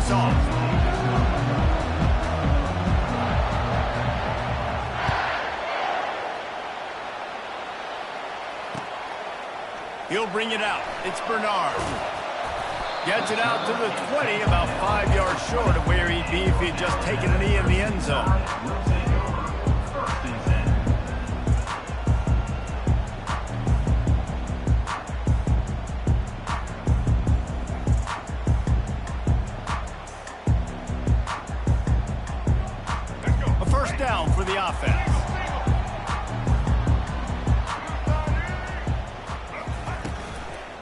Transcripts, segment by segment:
this off. He'll bring it out. It's Bernard. Gets it out to the 20, about 5 yards short of where he'd be if he'd just taken a knee in the end zone. A first down for the offense.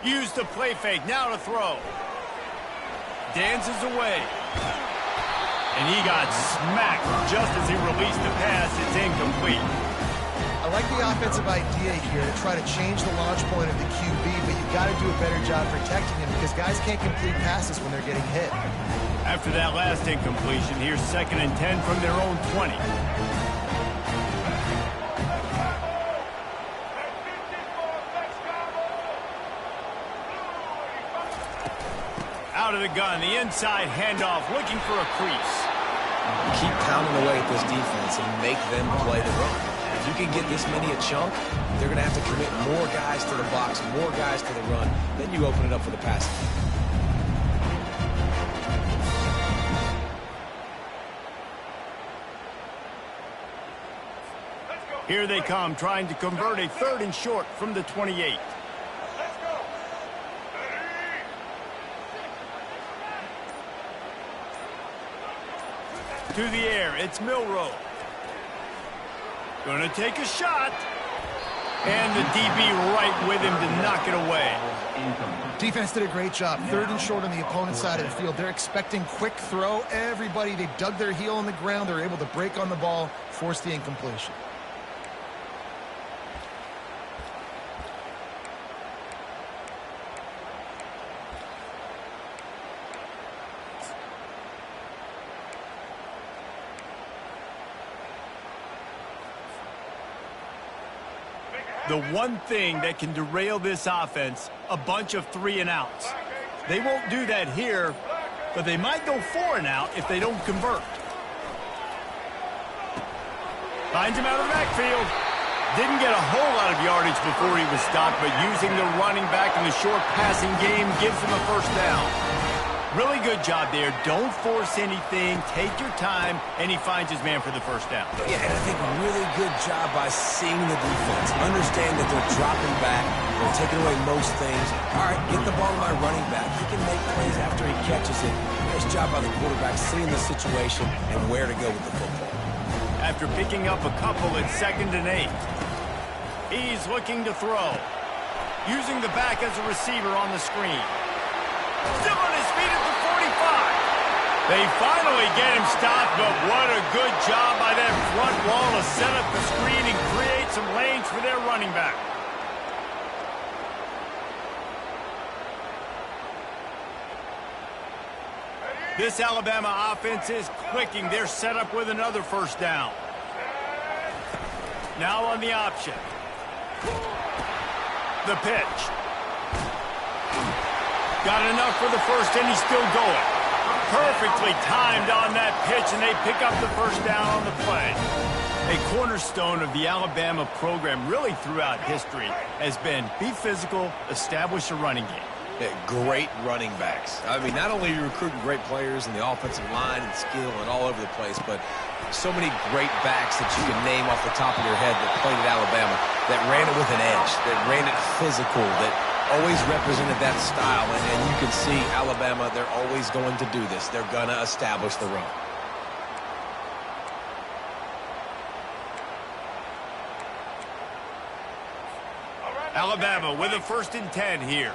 Use the play fake, now to throw. Dances away. And he got smacked just as he released the pass. It's incomplete. I like the offensive idea here to try to change the launch point of the QB, but you've got to do a better job protecting him because guys can't complete passes when they're getting hit. After that last incompletion, here's 2nd and 10 from their own 20. Out of the gun, the inside handoff, looking for a crease. Keep pounding away at this defense and make them play the run. If you can get this many a chunk, they're going to have to commit more guys to the box, more guys to the run. Then you open it up for the passing. Here they come, trying to convert a 3rd and short from the 28. To the air, it's Milrow. Gonna take a shot. And the DB right with him to knock it away. Defense did a great job. 3rd and short on the opponent's side of the field. They're expecting quick throw. Everybody, they dug their heel on the ground. They're able to break on the ball, force the incompletion. The one thing that can derail this offense, a bunch of 3 and outs. They won't do that here, but they might go 4 and out if they don't convert. Finds him out of the backfield. Didn't get a whole lot of yardage before he was stopped, but using the running back in the short passing game gives him a first down. Really good job there. Don't force anything. Take your time, and he finds his man for the first down. Yeah, and I think really good job by seeing the defense. Understand that they're dropping back. They're taking away most things. All right, get the ball to my running back. He can make plays after he catches it. Nice job by the quarterback seeing the situation and where to go with the football. After picking up a couple, it's 2nd and 8. He's looking to throw. Using the back as a receiver on the screen. Still on his feet at the 45. They finally get him stopped, but what a good job by that front wall to set up the screen and create some lanes for their running back. This Alabama offense is clicking. They're set up with another first down. Now on the option. The pitch. Got enough for the first, and he's still going. Perfectly timed on that pitch, and they pick up the first down on the play. A cornerstone of the Alabama program really throughout history has been be physical, establish a running game. Yeah, great running backs. I mean, not only are you recruiting great players in the offensive line and skill and all over the place, but so many great backs that you can name off the top of your head that played at Alabama, that ran it with an edge, that ran it physical, that always represented that style. And you can see Alabama, they're always going to do this. They're going to establish the run. Alabama with a 1st and 10 here.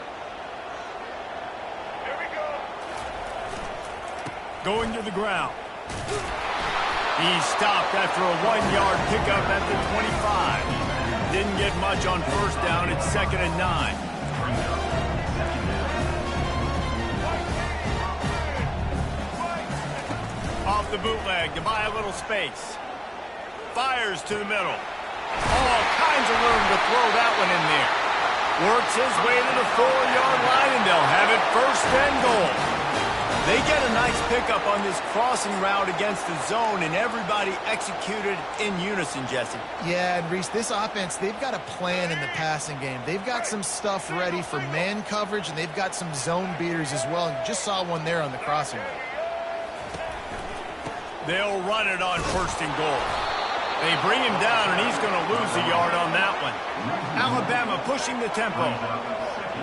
Going to the ground. He's stopped after a 1-yard pickup at the 25. Didn't get much on first down. It's 2nd and 9. Off the bootleg to buy a little space. Fires to the middle. All kinds of room to throw that one in there. Works his way to the 4-yard line, and they'll have it 1st and goal. They get a nice pickup on this crossing route against the zone, and everybody executed in unison, Jesse. Yeah, and Reese, this offense, they've got a plan in the passing game. They've got some stuff ready for man coverage, and they've got some zone beaters as well. And you just saw one there on the crossing route. They'll run it on 1st and goal. They bring him down, and he's going to lose a yard on that one. Alabama pushing the tempo.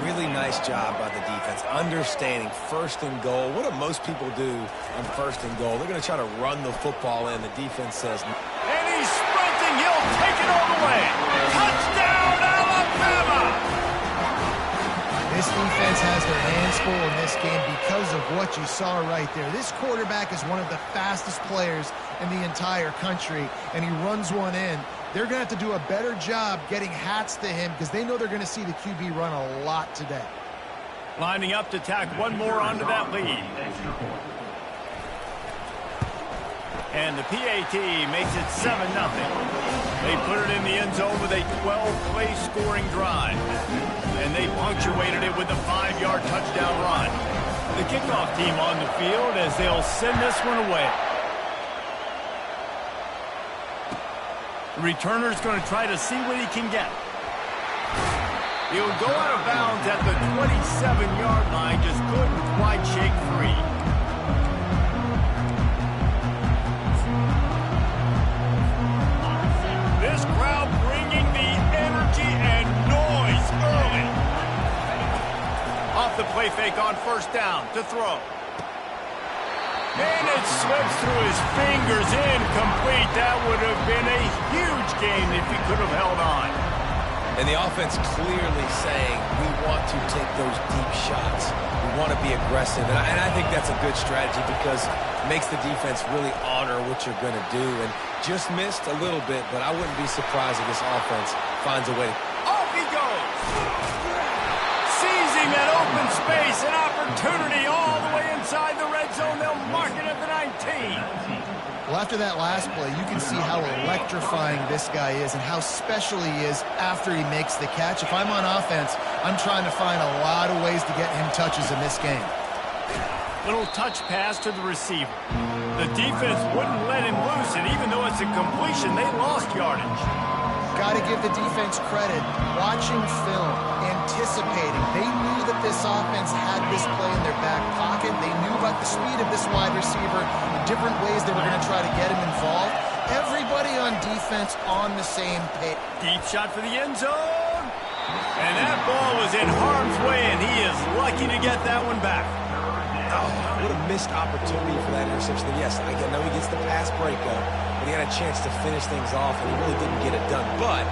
Really nice job by the defense, understanding 1st and goal. What do most people do on 1st and goal? They're going to try to run the football in. The defense says... And he's sprinting. He'll take it all the way. Touchdown, Alabama! This defense has their hands full in this game because of what you saw right there. This quarterback is one of the fastest players in the entire country, and he runs one in. They're going to have to do a better job getting hats to him because they know they're going to see the QB run a lot today. Lining up to tack one more onto that lead. And the PAT makes it 7-0. They put it in the end zone with a 12-play scoring drive. And they punctuated it with a 5-yard touchdown run. The kickoff team on the field as they'll send this one away. The returner's going to try to see what he can get. He'll go out of bounds at the 27-yard line, just couldn't quite shake free. This crowd bringing the energy and noise early. Off the play fake on 1st down to throw. And it slips through his fingers, incomplete. That would have been a huge gain if he could have held on. And the offense clearly saying, we want to take those deep shots. We want to be aggressive. And I think that's a good strategy because it makes the defense really honor what you're going to do. And just missed a little bit, but I wouldn't be surprised if this offense finds a way. Off he goes. Seizing that open space, an opportunity all the way inside the red zone. They'll mark it at the 19. Well, after that last play, you can see how electrifying this guy is and how special he is after he makes the catch. If I'm on offense, I'm trying to find a lot of ways to get him touches in this game. Little touch pass to the receiver. The defense wouldn't let him loose, and even though it's a completion, they lost yardage. Got to give the defense credit. Watching film, anticipating. They knew that this offense had this play in their back pocket. They knew about the speed of this wide receiver, the different ways they were going to try to get him involved. Everybody on defense on the same page. Deep shot for the end zone. And that ball was in harm's way, and he is lucky to get that one back. Oh, what a missed opportunity for that interception. Yes, I know he gets the pass breakup, but he had a chance to finish things off, and he really didn't get it done. But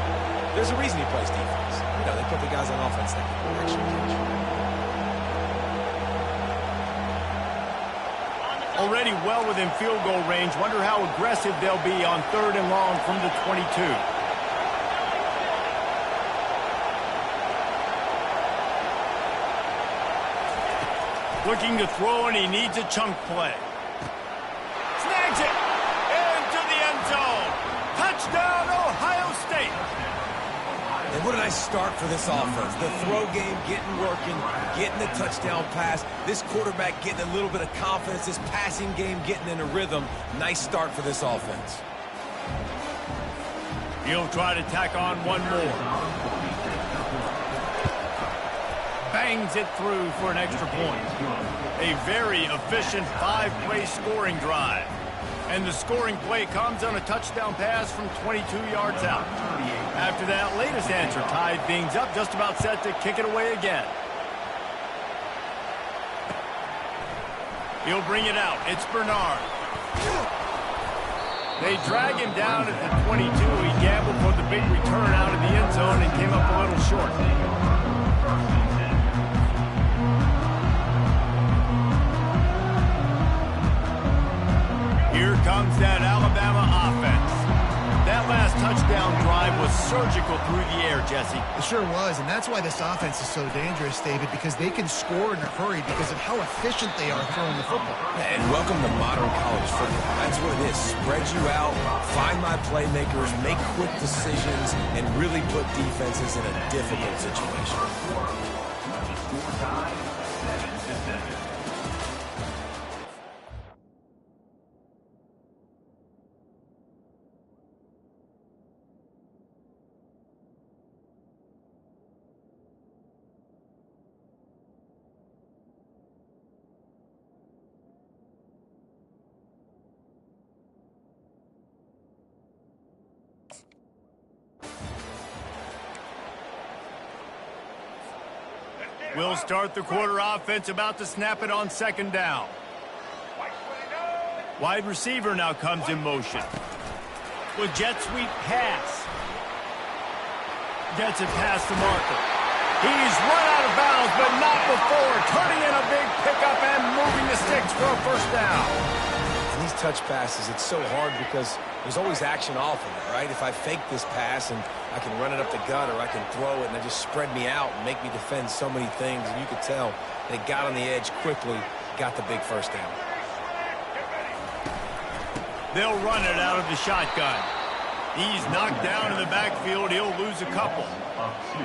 there's a reason he plays defense. You know, they put the guys on offense that can actually catch. Already well within field goal range. Wonder how aggressive they'll be on 3rd and long from the 22. Looking to throw, and he needs a chunk play. Snags it into the end zone. Touchdown, Ohio State. And what a nice start for this offense. The throw game getting working, getting the touchdown pass. This quarterback getting a little bit of confidence. This passing game getting in a rhythm. Nice start for this offense. He'll try to tack on one more. Bangs it through for an extra point. A very efficient 5-play scoring drive. And the scoring play comes on a touchdown pass from 22 yards out. After that latest answer tied things up, just about set to kick it away again. He'll bring it out. It's Bernard. They drag him down at the 22. He gambled for the big return out of the end zone and came up a little short. Here comes that Alabama offense. That last touchdown drive was surgical through the air, Jesse. It sure was, and that's why this offense is so dangerous, David, because they can score in a hurry because of how efficient they are throwing the football. And welcome to modern college football. That's what it is. Spread you out, find my playmakers, make quick decisions, and really put defenses in a difficult situation. We'll start the quarter offense, about to snap it on second down. Wide receiver now comes in motion. With jet sweep pass. Gets it past the marker. He's run out of bounds, but not before. Turning in a big pickup and moving the sticks for a first down. And these touch passes, it's so hard because there's always action off of it, right? If I fake this pass and I can run it up the gut or I can throw it and they just spread me out and make me defend so many things. And you could tell they got on the edge quickly, got the big first down. They'll run it out of the shotgun. He's knocked down in the backfield. He'll lose a couple.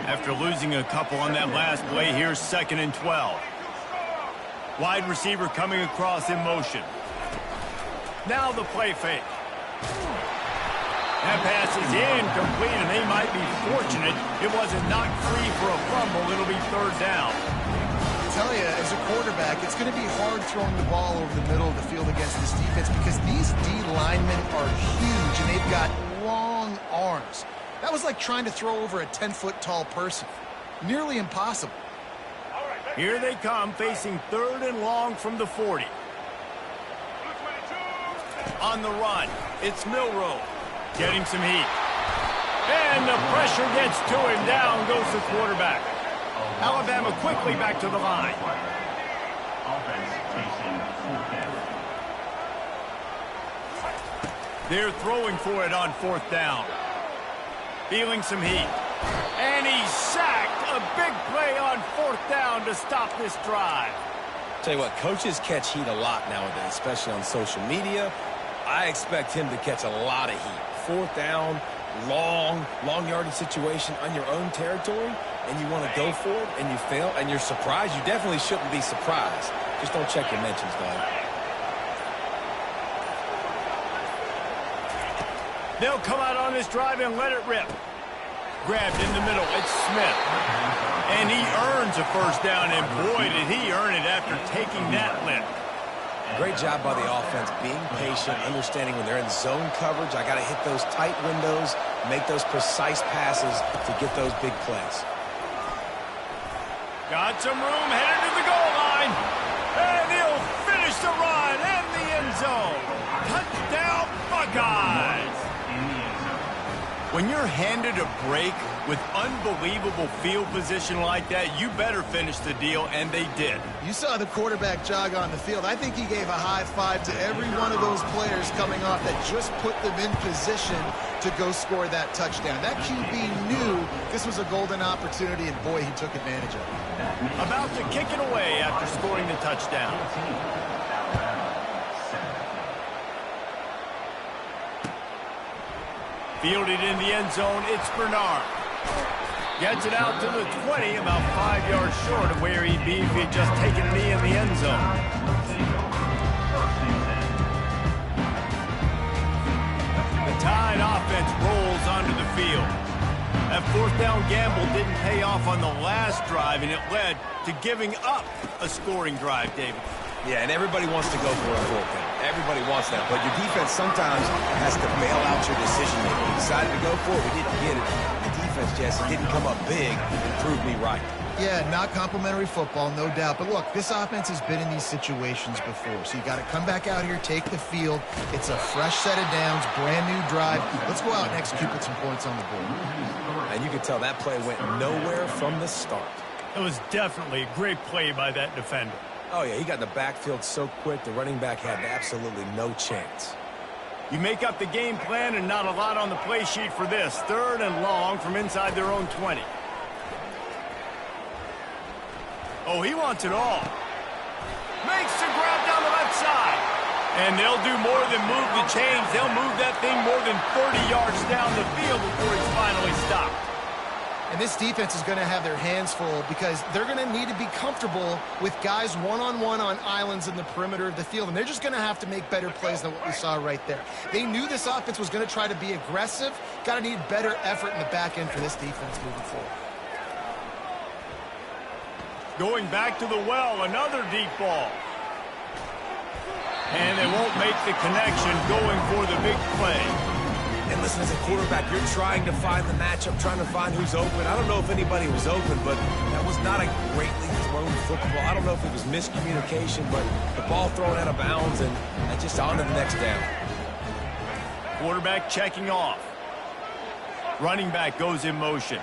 After losing a couple on that last play, here's 2nd and 12. Wide receiver coming across in motion. Now the play fake. That pass is incomplete, and they might be fortunate it wasn't knocked free for a fumble. It'll be 3rd down. I tell you, as a quarterback, it's going to be hard throwing the ball over the middle of the field against this defense because these D linemen are huge, and they've got long arms. That was like trying to throw over a 10-foot tall person. Nearly impossible. Here they come, facing 3rd and long from the 40. On the run, it's Milroe. Getting some heat. And the pressure gets to him. Down goes the quarterback. Alabama quickly back to the line. They're throwing for it on 4th down. Feeling some heat. And he's sacked. A big play on 4th down to stop this drive. Tell you what, coaches catch heat a lot nowadays, especially on social media. I expect him to catch a lot of heat. 4th down, long yardage situation on your own territory, and you want to go for it, and you fail, and you're surprised. You definitely shouldn't be surprised. Just don't check your mentions, dog. They'll come out on this drive and let it rip. Grabbed in the middle. It's Smith. And he earns a first down, and boy, did he earn it after taking that lift. Great job by the offense, being patient, understanding when they're in zone coverage, I got to hit those tight windows, make those precise passes to get those big plays. Got some room, headed to the goal line. And he'll finish the run in the end zone. Touchdown, Buckeyes. When you're handed a break with unbelievable field position like that, you better finish the deal, and they did. You saw the quarterback jog on the field. I think he gave a high five to every one of those players coming off that just put them in position to go score that touchdown. That QB knew this was a golden opportunity, and boy, he took advantage of it. About to kick it away after scoring the touchdown. Fielded in the end zone, it's Bernard. Gets it out to the 20, about 5 yards short of where he'd be if he'd just taken a knee in the end zone. The Tide offense rolls onto the field. That 4th down gamble didn't pay off on the last drive, and it led to giving up a scoring drive, David. Yeah, and everybody wants to go for a 4th down. Everybody wants that, but your defense sometimes has to bail out your decision-making. We decided to go for it. We didn't get it. The defense, Jesse, didn't come up big and prove me right. Yeah, not complimentary football, no doubt. But look, this offense has been in these situations before, so you got to come back out here, take the field. It's a fresh set of downs, brand new drive. Let's go out and execute with some points on the board. And you could tell that play went nowhere from the start. It was definitely a great play by that defender. Oh, yeah, he got in the backfield so quick, the running back had absolutely no chance. You make up the game plan and not a lot on the play sheet for this. 3rd and long from inside their own 20. Oh, he wants it all. Makes the grab down the left side. And they'll do more than move the chains. They'll move that thing more than 30 yards down the field before he's finally stopped. And this defense is going to have their hands full because they're going to need to be comfortable with guys one-on-one on islands in the perimeter of the field. And they're just going to have to make better plays than what we saw right there. They knew this offense was going to try to be aggressive. Got to need better effort in the back end for this defense moving forward. Going back to the well, another deep ball. And they won't make the connection going for the big play. And listen, as a quarterback, you're trying to find the matchup, trying to find who's open. I don't know if anybody was open, but that was not a greatly thrown football. I don't know if it was miscommunication, but the ball thrown out of bounds, and just on to the next down. Quarterback checking off. Running back goes in motion.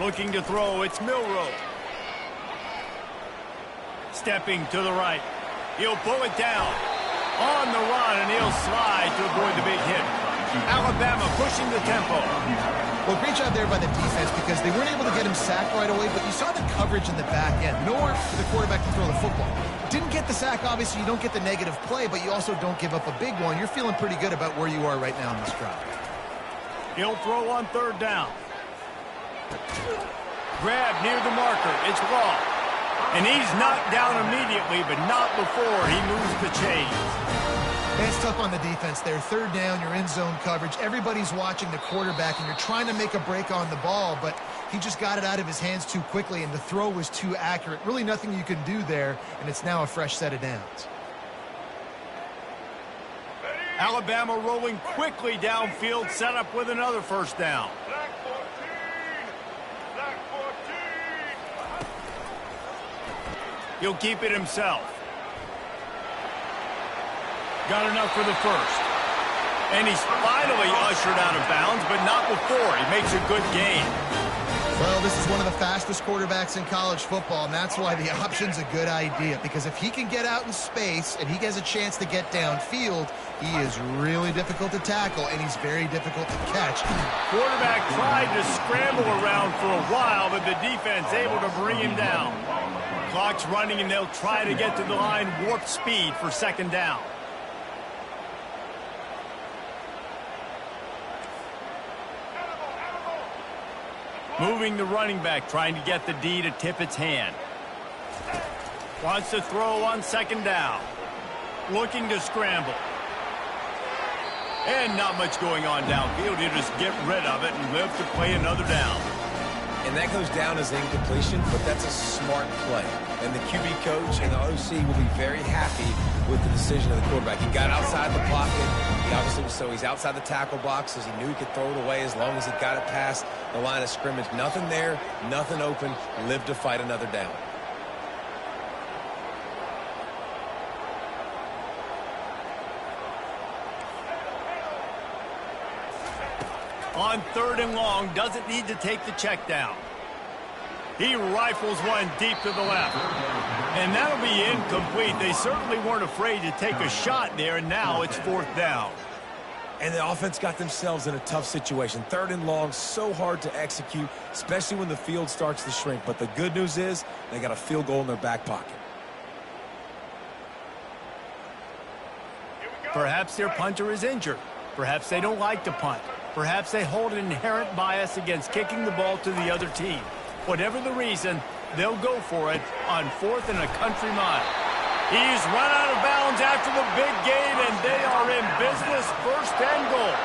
Looking to throw, it's Milroe. Stepping to the right. He'll pull it down. On the run, and he'll slide to avoid the big hit. Alabama pushing the tempo. Well, great job there by the defense because they weren't able to get him sacked right away, but you saw the coverage in the back end. Nowhere for the quarterback to throw the football. Didn't get the sack, obviously. You don't get the negative play, but you also don't give up a big one. You're feeling pretty good about where you are right now in this drive. He'll throw on third down. Grab near the marker. It's Raw. And he's knocked down immediately, but not before he moves the chains. It's tough on the defense there. Third down, you're in zone coverage. Everybody's watching the quarterback, and you're trying to make a break on the ball, but he just got it out of his hands too quickly, and the throw was too accurate. Really nothing you can do there, and it's now a fresh set of downs. Alabama rolling quickly downfield, set up with another first down. He'll keep it himself. Got enough for the first. And he's finally ushered out of bounds, but not before. He makes a good gain. Well, this is one of the fastest quarterbacks in college football, and that's why the option's a good idea. Because if he can get out in space and he has a chance to get downfield, he is really difficult to tackle, and he's very difficult to catch. Quarterback tried to scramble around for a while, but the defense able to bring him down. Clock's running, and they'll try to get to the line warp speed for second down. Moving the running back, trying to get the D to tip its hand. Wants to throw on second down. Looking to scramble. And not much going on downfield. He'll just get rid of it and live to play another down. And that goes down as incompletion, but that's a smart play. And the QB coach and the OC will be very happy with the decision of the quarterback. He got outside the pocket. He's outside the tackle box as he knew he could throw it away as long as he got it past the line of scrimmage. Nothing there, nothing open. Live to fight another down. On third and long, doesn't need to take the check down. He rifles one deep to the left. And that'll be incomplete. They certainly weren't afraid to take a shot there, and now it's fourth down. And the offense got themselves in a tough situation. Third and long, so hard to execute, especially when the field starts to shrink. But the good news is they got a field goal in their back pocket. Perhaps their punter is injured. Perhaps they don't like to punt. Perhaps they hold an inherent bias against kicking the ball to the other team. Whatever the reason, they'll go for it on fourth and a country mile. He's run out of bounds after the big gain, and they are in business, first and goal.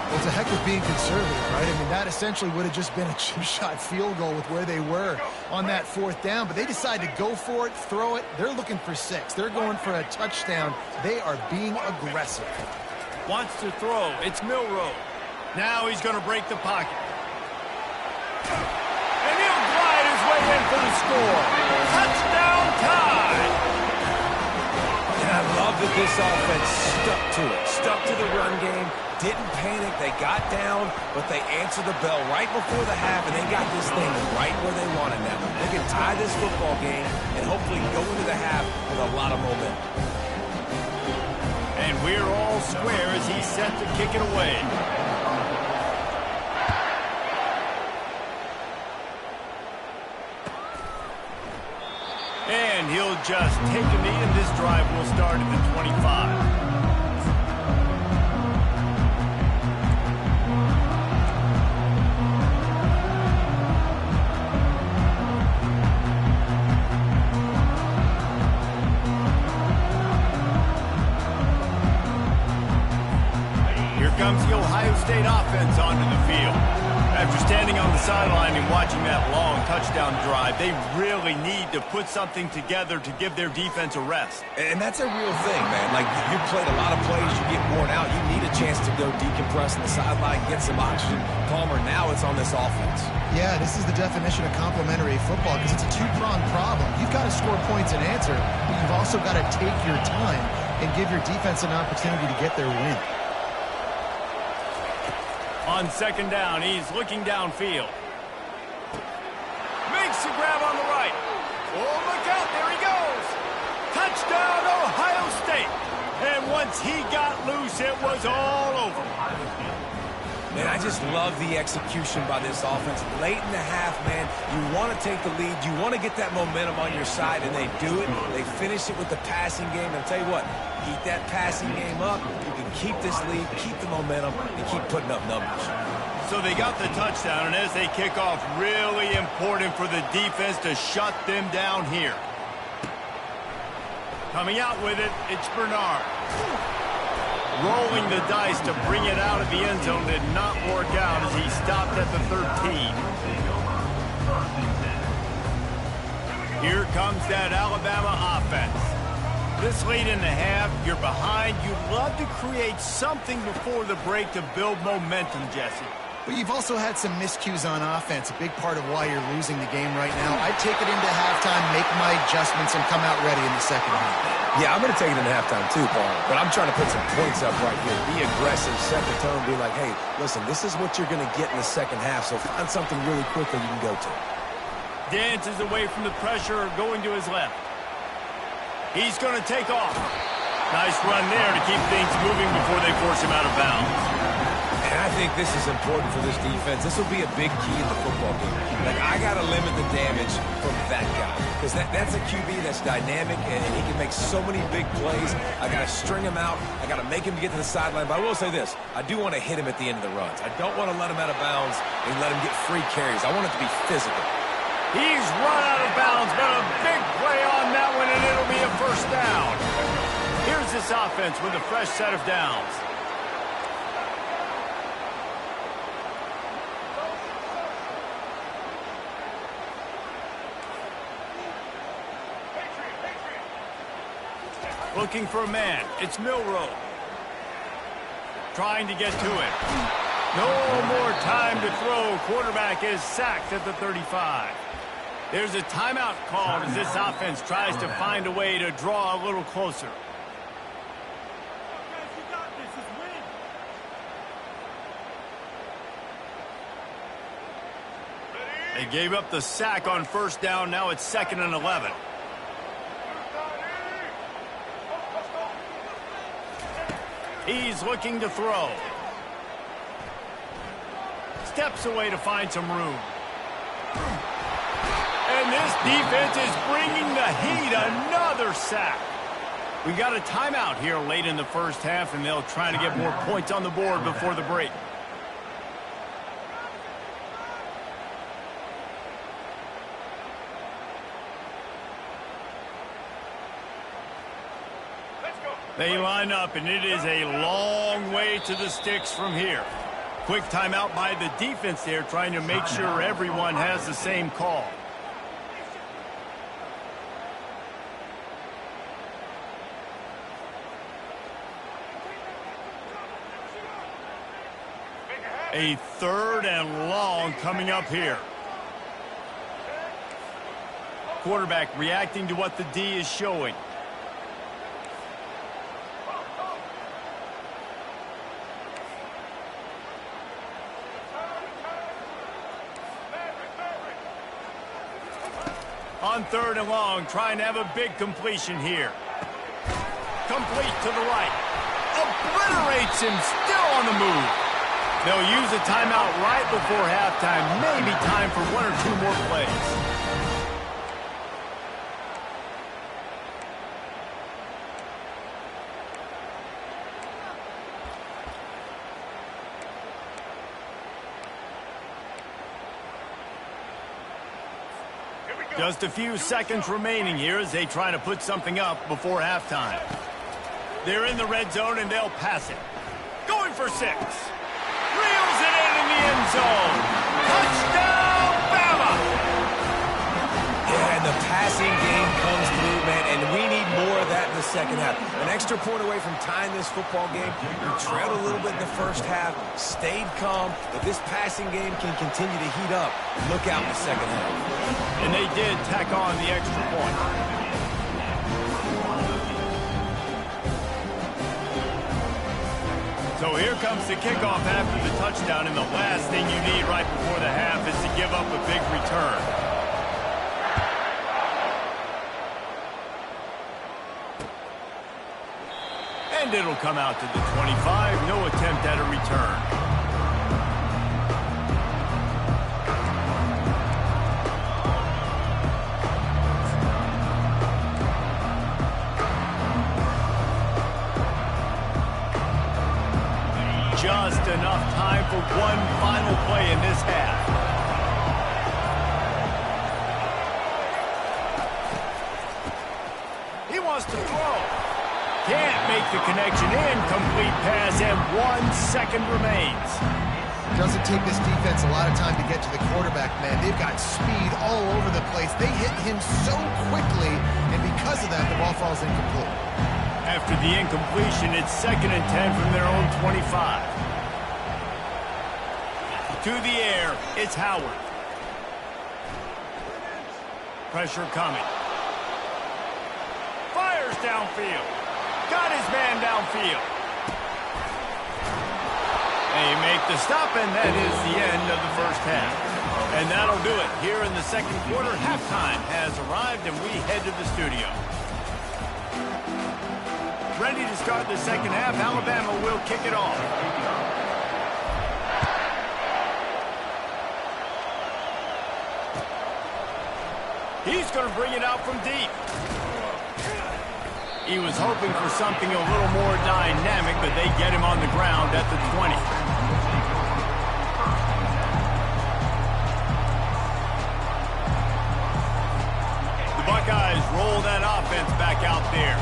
Well, it's a heck of being conservative, right? I mean, that essentially would have just been a chip-shot field goal with where they were on that fourth down, but they decided to go for it, throw it. They're looking for 6. They're going for a touchdown. They are being aggressive. Wants to throw. It's Milroe. Now he's going to break the pocket. And he'll glide his way in for the score. Touchdown tie. And I love that this offense stuck to it. Stuck to the run game. Didn't panic. They got down, but they answered the bell right before the half, and they got this thing right where they want it now. They can tie this football game and hopefully go into the half with a lot of momentum. And we're all square as he's set to kick it away. And he'll just take a knee, and this drive will start at the 25. Here comes the Ohio State offense onto the field. After standing on the sideline and watching that long touchdown drive, they really need to put something together to give their defense a rest. And that's a real thing, man. Like, you played a lot of plays, you get worn out. You need a chance to go decompress on the sideline, get some oxygen. Palmer, now it's on this offense. Yeah, this is the definition of complementary football because it's a two-pronged problem. You've got to score points and answer, but you've also got to take your time and give your defense an opportunity to get their win. On second down, he's looking downfield. Makes a grab on the right. Oh, look out, there he goes. Touchdown, Ohio State. And once he got loose, it was all over. Man, I just love the execution by this offense. Late in the half, man, you want to take the lead. You want to get that momentum on your side, and they do it. They finish it with the passing game. And I'll tell you what, keep that passing game up. You can keep this lead, keep the momentum, and keep putting up numbers. So they got the touchdown, and as they kick off, really important for the defense to shut them down here. Coming out with it, it's Bernard. Rolling the dice to bring it out of the end zone did not work out as he stopped at the 13. Here comes that Alabama offense. This late in the half, you're behind. You'd love to create something before the break to build momentum, Jesse. But you've also had some miscues on offense, a big part of why you're losing the game right now. I'd take it into halftime, make my adjustments, and come out ready in the second half. Yeah, I'm going to take it into halftime too, Paul. But I'm trying to put some points up right here. Be aggressive, set the tone, be like, hey, listen, this is what you're going to get in the second half, so find something really quickly you can go to. Dances away from the pressure, going to his left. He's going to take off. Nice run there to keep things moving before they force him out of bounds. And I think this is important for this defense. This will be a big key in the football game. Like, I got to limit the damage from that guy. Because that's a QB that's dynamic, and he can make so many big plays. I got to string him out. I got to make him get to the sideline. But I will say this. I do want to hit him at the end of the runs. I don't want to let him out of bounds and let him get free carries. I want it to be physical. He's run out of bounds, but a big play on that one, and it'll be a first down. Here's this offense with a fresh set of downs. Looking for a man. It's Milroe. Trying to get to it. No more time to throw. Quarterback is sacked at the 35. There's a timeout called as this offense tries to find a way to draw a little closer. They gave up the sack on first down. Now it's 2nd and 11. He's looking to throw. Steps away to find some room. And this defense is bringing the heat. Another sack. We got a timeout here late in the first half, and they'll try to get more points on the board before the break. They line up, and it is a long way to the sticks from here. Quick timeout by the defense there, trying to make sure everyone has the same call. A 3rd and long coming up here. Quarterback reacting to what the D is showing. On 3rd and long, trying to have a big completion here. Complete to the right. Obliterates him, still on the move. They'll use a timeout right before halftime. Maybe time for 1 or 2 more plays. Just a few seconds remaining here as they try to put something up before halftime. They're in the red zone, and they'll pass it. Going for 6. Reels it in, and end zone. Touchdown, Bama! Yeah, and the passing game comes through, man, and we need more of that in the second half. An extra point away from tying this football game. We trailed a little bit in the first half, stayed calm. If this passing game can continue to heat up, look out in the second half. And they did tack on the extra point. So here comes the kickoff after the touchdown, and the last thing you need right before the half is to give up a big return. And it'll come out to the 25. No attempt at a return. Just enough time for one final play in this half. He wants to throw. Can't make the connection. Incomplete pass, and 1 second remains. Doesn't take this defense a lot of time to get to the quarterback, man. They've got speed all over the place. They hit him so quickly, and because of that, the ball falls incomplete. After the incompletion, it's 2nd and 10 from their own 25. To the air, it's Howard. Pressure coming. Fires downfield. Got his man downfield. They make the stop, and that is the end of the first half. And that'll do it. Here in the second quarter, halftime has arrived, and we head to the studio. Ready to start the second half. Alabama will kick it off. He's going to bring it out from deep. He was hoping for something a little more dynamic, but they get him on the ground at the 20. The Buckeyes roll that offense back out there.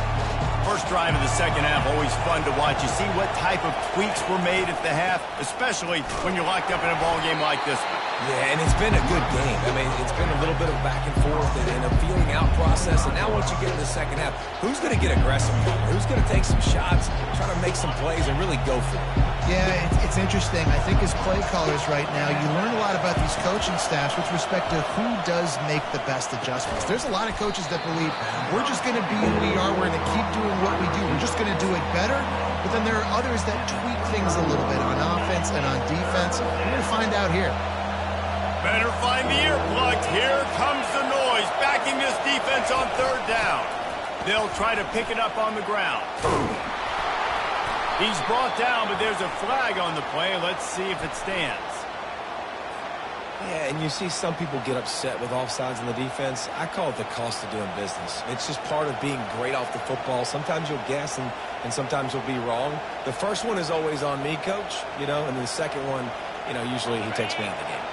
First drive of the second half, always fun to watch. You see what type of tweaks were made at the half, especially when you're locked up in a ball game like this one. Yeah, and it's been a good game. I mean, it's been a little bit of back and forth and a feeling out process. And now once you get in the second half, who's going to get aggressive? Who's going to take some shots, try to make some plays, and really go for it? Yeah, it's interesting. I think as play callers right now, you learn a lot about these coaching staffs with respect to who does make the best adjustments. There's a lot of coaches that believe we're just going to be who we are. We're going to keep doing what we do. We're just going to do it better. But then there are others that tweak things a little bit on offense and on defense. We're going to find out here. Better find the earplugs. Here comes the noise, backing this defense on third down. They'll try to pick it up on the ground. He's brought down, but there's a flag on the play. Let's see if it stands. Yeah, and you see some people get upset with offsides in the defense. I call it the cost of doing business. It's just part of being great off the football. Sometimes you'll guess, and sometimes you'll be wrong. The first one is always on me, Coach, and then the second one, usually he takes me out of the game.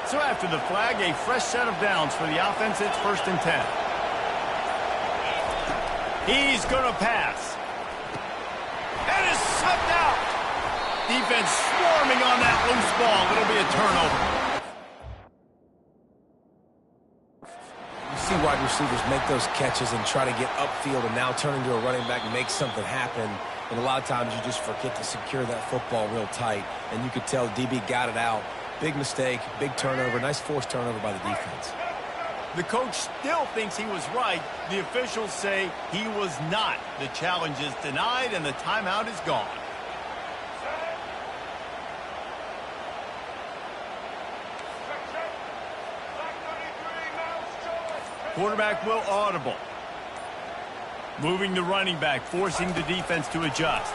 So after the flag, a fresh set of downs for the offense. It's 1st and 10. He's going to pass. And is swept out. Defense swarming on that loose ball. It'll be a turnover. You see wide receivers make those catches and try to get upfield and now turn into a running back and make something happen. And a lot of times you just forget to secure that football real tight. And you could tell DB got it out. Big mistake, big turnover, nice forced turnover by the defense. The coach still thinks he was right. The officials say he was not. The challenge is denied, and the timeout is gone. Quarterback will audible. Moving the running back, forcing the defense to adjust.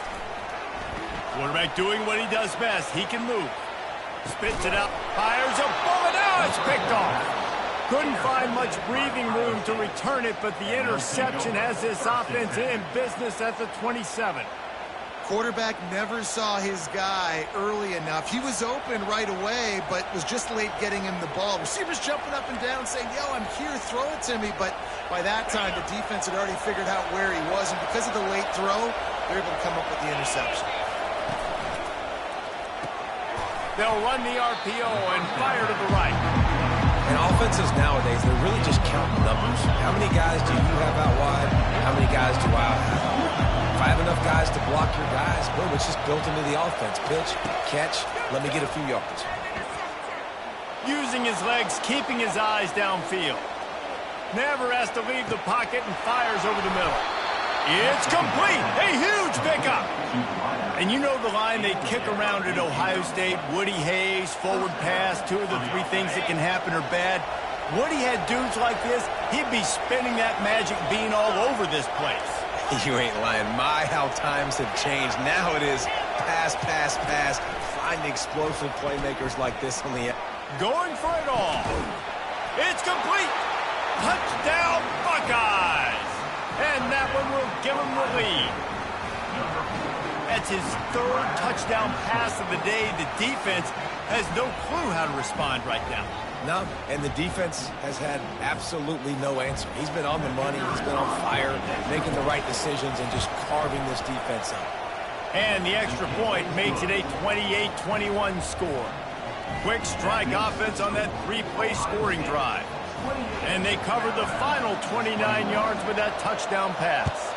Quarterback doing what he does best. He can move. Spits it up, fires a bullet. Now it's picked off. Couldn't find much breathing room to return it, but the interception has this offense in business at the 27. Quarterback never saw his guy early enough. He was open right away, but was just late getting him the ball. Receivers jumping up and down saying, yo, I'm here, throw it to me. But by that time, the defense had already figured out where he was, and because of the late throw, they're able to come up with the interception. They'll run the RPO and fire to the right. And offenses nowadays, they're really just counting numbers. How many guys do you have out wide? How many guys do I have out wide? If I have enough guys to block your guys, boom, it's just built into the offense. Pitch, catch, let me get a few yards. Using his legs, keeping his eyes downfield. Never has to leave the pocket and fires over the middle. It's complete. A huge pickup. And you know the line they kick around at Ohio State, Woody Hayes, forward pass, 2 of the 3 things that can happen are bad. Woody had dudes like this, he'd be spinning that magic bean all over this place. You ain't lying. My, how times have changed. Now it is pass, pass, pass. Find explosive playmakers like this on the end. Going for it all. It's complete. Touchdown, Buckeyes. And that one will give him the lead. That's his 3rd touchdown pass of the day. The defense has no clue how to respond right now. No, and the defense has had absolutely no answer. He's been on the money. He's been on fire, making the right decisions and just carving this defense up. And the extra point makes it a 28-21 score. Quick strike offense on that 3-play scoring drive. And they covered the final 29 yards with that touchdown pass.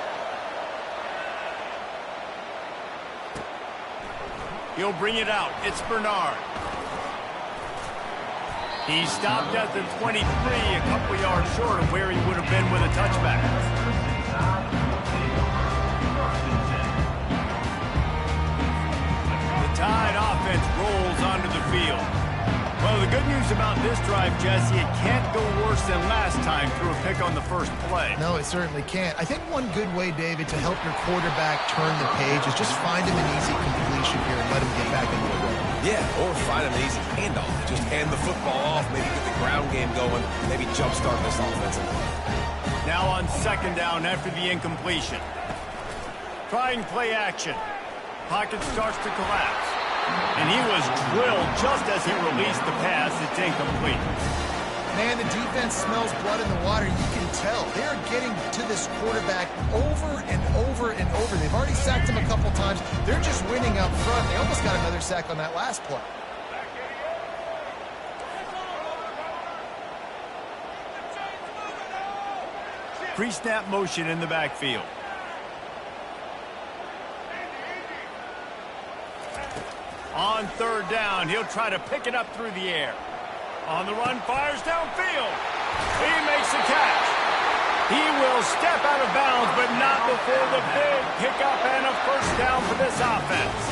He'll bring it out. It's Bernard. He stopped at the 23, a couple yards short of where he would have been with a touchback. The Tide offense rolls onto the field. Well, the good news about this drive, Jesse, it can't go worse than last time through a pick on the first play. No, it certainly can't. I think one good way, David, to help your quarterback turn the page is just find him an easy completion here and let him get back into the rhythm. Yeah, or find an easy handoff. Just hand the football off, maybe get the ground game going, maybe jumpstart this offensive line. Now on 2nd down after the incompletion. Trying play action. Pocket starts to collapse. And he was drilled just as he released the pass. It's incomplete. Man, the defense smells blood in the water. You can tell. They're getting to this quarterback over and over and over. They've already sacked him a couple times. They're just winning up front. They almost got another sack on that last play. Pre-snap motion in the backfield. On 3rd down, he'll try to pick it up through the air. On the run, fires downfield. He makes the catch. He will step out of bounds, but not before the big pickup and a 1st down for this offense.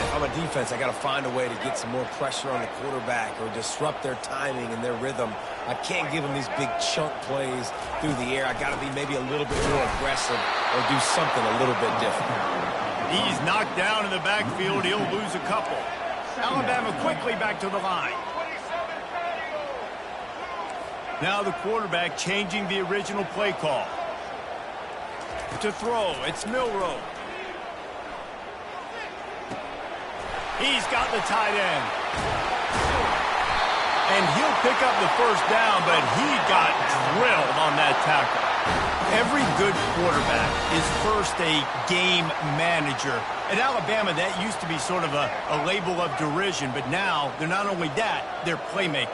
If I'm a defense, I got to find a way to get some more pressure on the quarterback or disrupt their timing and their rhythm. I can't give them these big chunk plays through the air. I got to be maybe a little bit more aggressive or do something a little bit different. He's knocked down in the backfield. He'll lose a couple. Alabama quickly back to the line. Now the quarterback changing the original play call. To throw, it's Milroe. He's got the tight end. And he'll pick up the 1st down, but he got drilled on that tackle. Every good quarterback is first a game manager. At Alabama, that used to be sort of a label of derision, but now they're not only that, they're playmakers.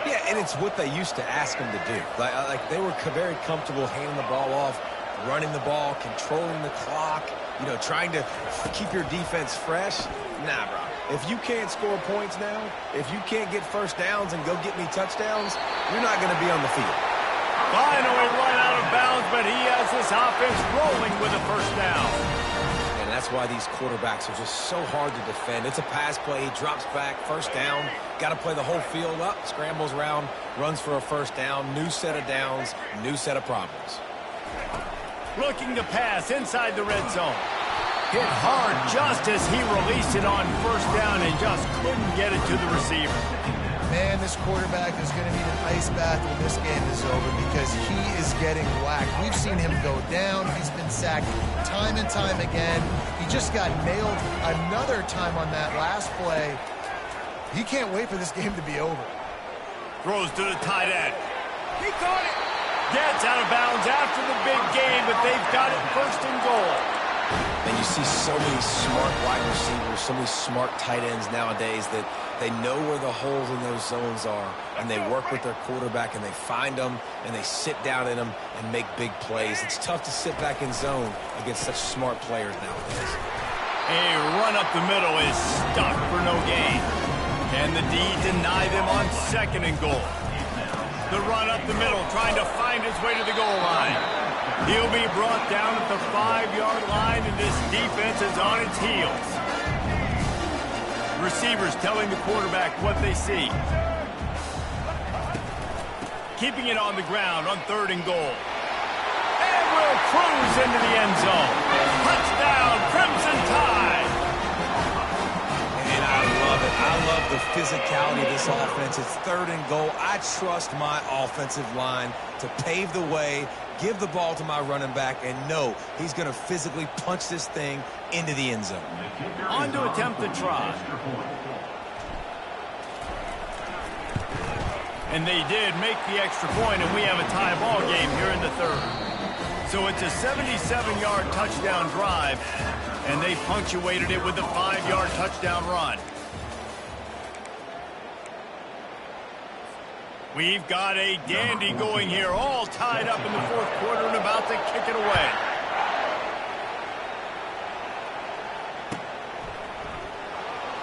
Yeah, and it's what they used to ask them to do. Like they were very comfortable handing the ball off, running the ball, controlling the clock, trying to keep your defense fresh. Nah, bro. If you can't score points now, if you can't get 1st downs and go get me touchdowns, you're not going to be on the field. Finally run out of bounds, but he has this offense rolling with a 1st down. And that's why these quarterbacks are just so hard to defend. It's a pass play, he drops back, 1st down, got to play the whole field up, scrambles around, runs for a 1st down, new set of downs, new set of problems. Looking to pass inside the red zone. Hit hard just as he released it on 1st down and just couldn't get it to the receiver. Man, this quarterback is going to need an ice bath when this game is over because he is getting whacked. We've seen him go down. He's been sacked time and time again. He just got nailed another time on that last play. He can't wait for this game to be over. Throws to the tight end. He caught it. Gets out of bounds after the big game, but they've got it 1st and goal. And you see so many smart wide receivers, so many smart tight ends nowadays that they know where the holes in those zones are, and they work with their quarterback, and they find them, and they sit down in them and make big plays. It's tough to sit back in zone against such smart players nowadays. A run up the middle is stuck for no gain. Can the D deny them on 2nd and goal? The run up the middle, trying to find his way to the goal line. He'll be brought down at the 5-yard line, and this defense is on its heels. Receivers telling the quarterback what they see. Keeping it on the ground on 3rd and goal. And will cruise into the end zone. Touchdown, Crimson Tide! And I love it. I love the physicality of this offense. It's 3rd and goal. I trust my offensive line to pave the way, give the ball to my running back, and know he's going to physically punch this thing into the end zone. On to attempt the try. And they did make the extra point, and we have a tie ball game here in the 3rd. So it's a 77-yard touchdown drive, and they punctuated it with a 5-yard touchdown run. We've got a dandy going here, all tied up in the 4th quarter and about to kick it away.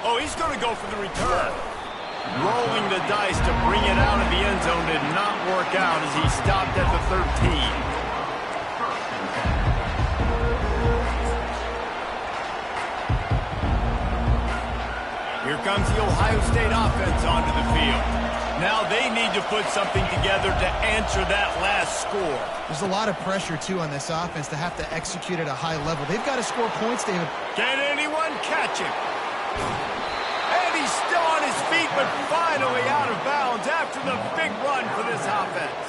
Oh, he's going to go for the return. Rolling the dice to bring it out of the end zone did not work out as he stopped at the 13. Here comes the Ohio State offense onto the field. Now they need to put something together to answer that last score. There's a lot of pressure, too, on this offense to have to execute at a high level. They've got to score points, David. Can anyone catch him? And he's still on his feet, but finally out of bounds after the big run for this offense.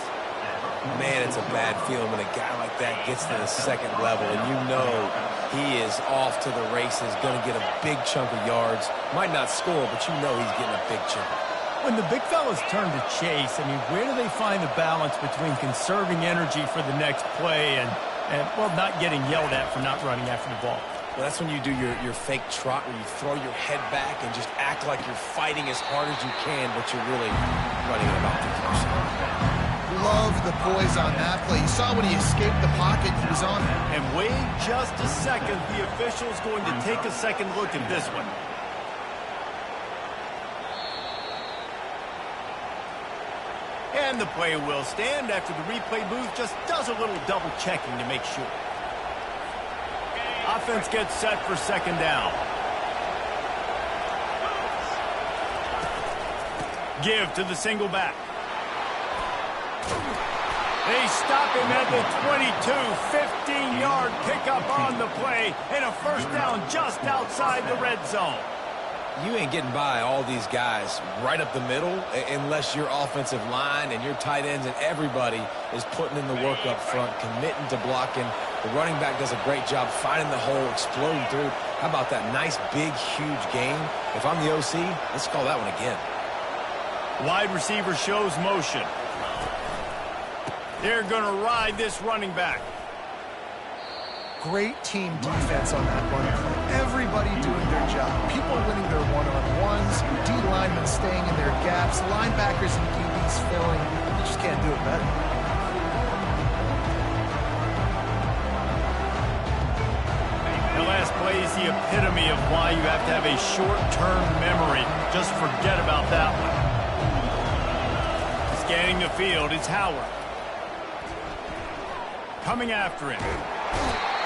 Man, it's a bad feeling when a guy like that gets to the 2nd level, and you know he is off to the races, going to get a big chunk of yards. Might not score, but you know he's getting a big chunk. When the big fellas turn to chase, I mean, where do they find the balance between conserving energy for the next play and well, not getting yelled at for not running after the ball? Well, that's when you do your fake trot where you throw your head back and just act like you're fighting as hard as you can, but you're really running at about 50%. Love the poise on that play. You saw when he escaped the pocket, he was on it. And wait just a second. The official's going to take a second look at this one. And the play will stand after the replay booth just does a little double checking to make sure. Offense gets set for 2nd down. Give to the single back. They stop him at the 22, 15-yard pickup on the play, and a 1st down just outside the red zone. You ain't getting by all these guys right up the middle unless your offensive line and your tight ends and everybody is putting in the work up front, committing to blocking. The running back does a great job finding the hole, exploding through. How about that nice, big, huge game? If I'm the OC, let's call that one again. Wide receiver shows motion. They're going to ride this running back. Great team defense on that run play. Everybody doing their job. People winning their one-on-ones, D linemen staying in their gaps, linebackers and DBs filling. You just can't do it better. The last play is the epitome of why you have to have a short-term memory. Just forget about that one. Scanning the field, it's Howard. Coming after him.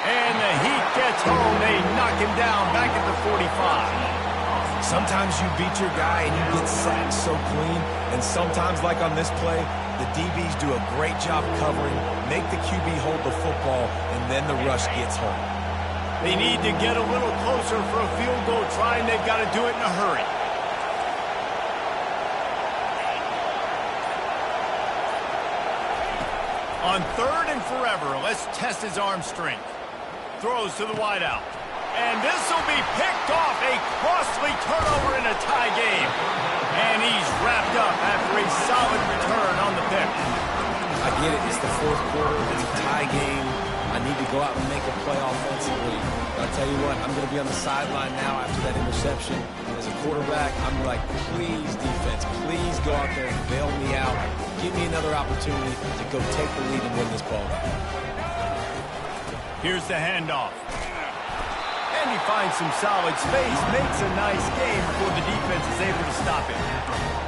And the heat gets home. They knock him down back at the 45. Sometimes you beat your guy and you get sacked so clean. And sometimes, like on this play, the DBs do a great job covering, make the QB hold the football, and then the rush gets home. They need to get a little closer for a field goal try, and they've got to do it in a hurry. On 3rd and forever, let's test his arm strength. Throws to the wideout. And this will be picked off. A costly turnover in a tie game. And he's wrapped up after a solid return on the pick. I get it. It's the 4th quarter. It's a tie game. I need to go out and make a play offensively. I tell you what, I'm going to be on the sideline now after that interception. As a quarterback, I'm like, please, defense, please go out there and bail me out. Give me another opportunity to go take the lead and win this ball. Here's the handoff. And he finds some solid space, makes a nice game before the defense is able to stop it.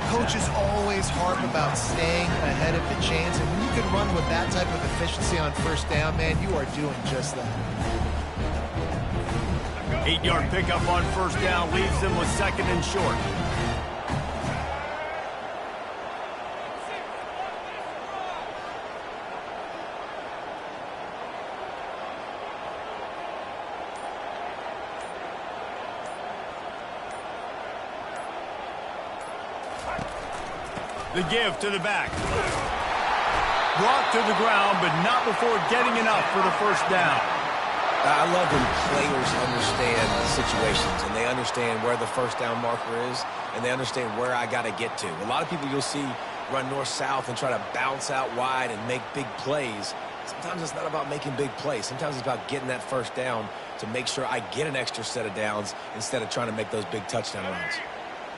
Coaches always harp about staying ahead of the chains, and when you can run with that type of efficiency on first down, man, you are doing just that. 8-yard pickup on first down leaves them with second and short. The give to the back. Brought to the ground, but not before getting enough for the first down. I love when players understand the situations and they understand where the first down marker is and they understand where I got to get to. A lot of people you'll see run north-south and try to bounce out wide and make big plays. Sometimes it's not about making big plays. Sometimes it's about getting that first down to make sure I get an extra set of downs instead of trying to make those big touchdown runs.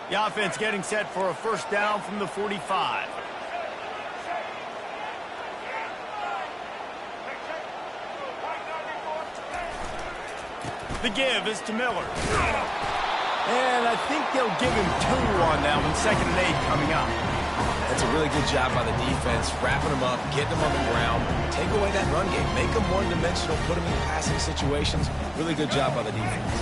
The offense getting set for a first down from the 45. The give is to Miller. And I think they'll give him 2 on that one, second and 8 coming up. That's a really good job by the defense, wrapping them up, getting them on the ground, take away that run game, make them one-dimensional, put them in passing situations. Really good job by the defense.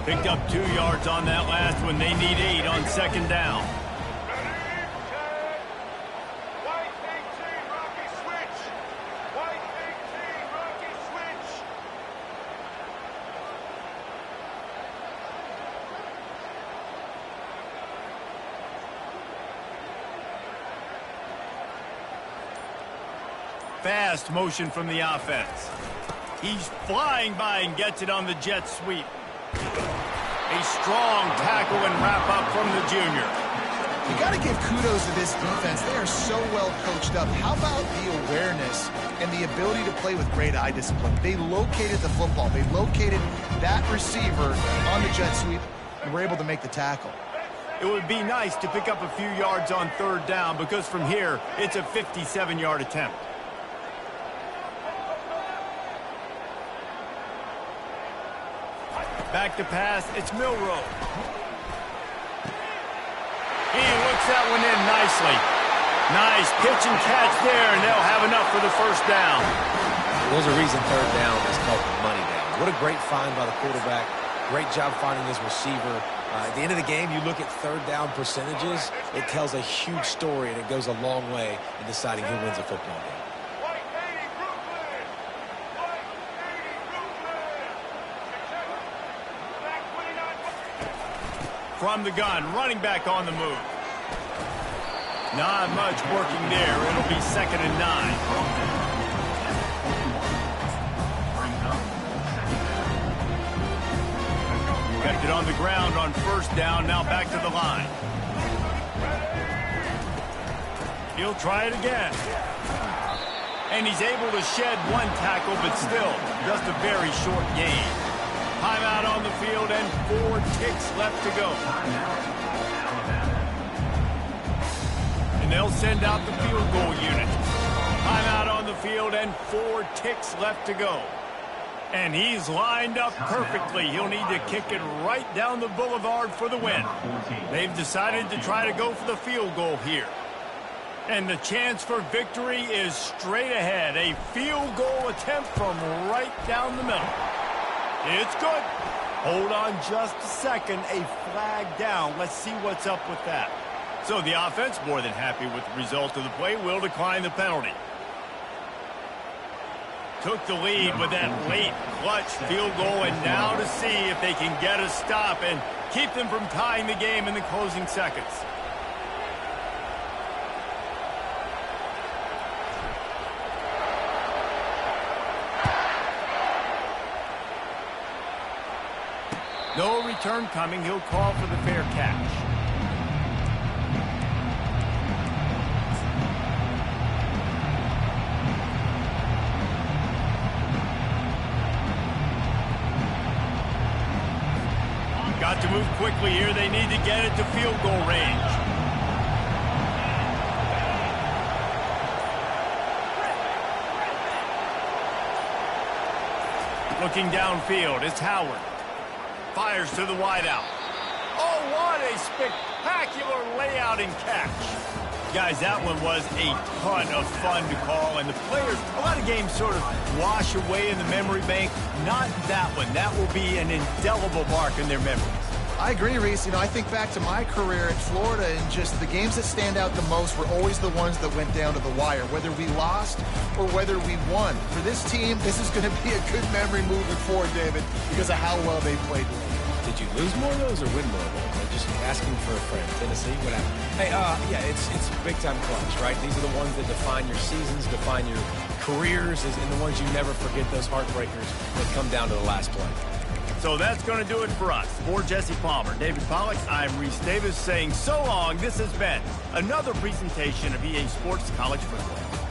Picked up 2 yards on that last one. They need 8 on second down. Fast motion from the offense. He's flying by and gets it on the jet sweep. A strong tackle and wrap up from the junior. You got to give kudos to this defense. They are so well coached up. How about the awareness and the ability to play with great eye discipline? They located the football. They located that receiver on the jet sweep and were able to make the tackle. It would be nice to pick up a few yards on third down because from here, it's a 57-yard attempt. Back to pass, it's Milrow. He looks that one in nicely. Nice pitch and catch there, and they'll have enough for the first down. There's a reason third down is called money down. What a great find by the quarterback. Great job finding his receiver. At the end of the game, you look at third down percentages. It tells a huge story, and it goes a long way in deciding who wins a football game. From the gun, running back on the move. Not much working there. It'll be second and 9. Kept it on the ground on first down, now back to the line. He'll try it again. And he's able to shed 1 tackle, but still just a very short gain. Timeout on the field and 4 ticks left to go. And they'll send out the field goal unit. Timeout on the field and 4 ticks left to go. And he's lined up perfectly. He'll need to kick it right down the boulevard for the win. They've decided to try to go for the field goal here. And the chance for victory is straight ahead. A field goal attempt from right down the middle. It's good. Hold on just a second. A flag down. Let's see what's up with that. So the offense, more than happy with the result of the play, will decline the penalty. Took the lead with that late clutch field goal, and now to see if they can get a stop and keep them from tying the game in the closing seconds. No return coming. He'll call for the fair catch. got to move quickly here. They need to get it to field goal range. Looking downfield, it's Howard. Fires to the wideout. Oh, what a spectacular layout and catch. Guys, that one was a ton of fun to call, and the players, a lot of games sort of wash away in the memory bank. Not that one. That will be an indelible mark in their memories. I agree, Reese. You know, I think back to my career at Florida, and just the games that stand out the most were always the ones that went down to the wire, whether we lost or whether we won. For this team, this is going to be a good memory moving forward, David, because of how well they played. Did you lose more of those or win more of those? I'm just asking for a friend. Tennessee, whatever. Hey, yeah, it's big-time clutch, right? These are the ones that define your seasons, define your careers, and the ones you never forget, those heartbreakers that come down to the last play. So that's going to do it for us. For Jesse Palmer, David Pollack, I'm Reese Davis saying so long. This has been another presentation of EA Sports College Football.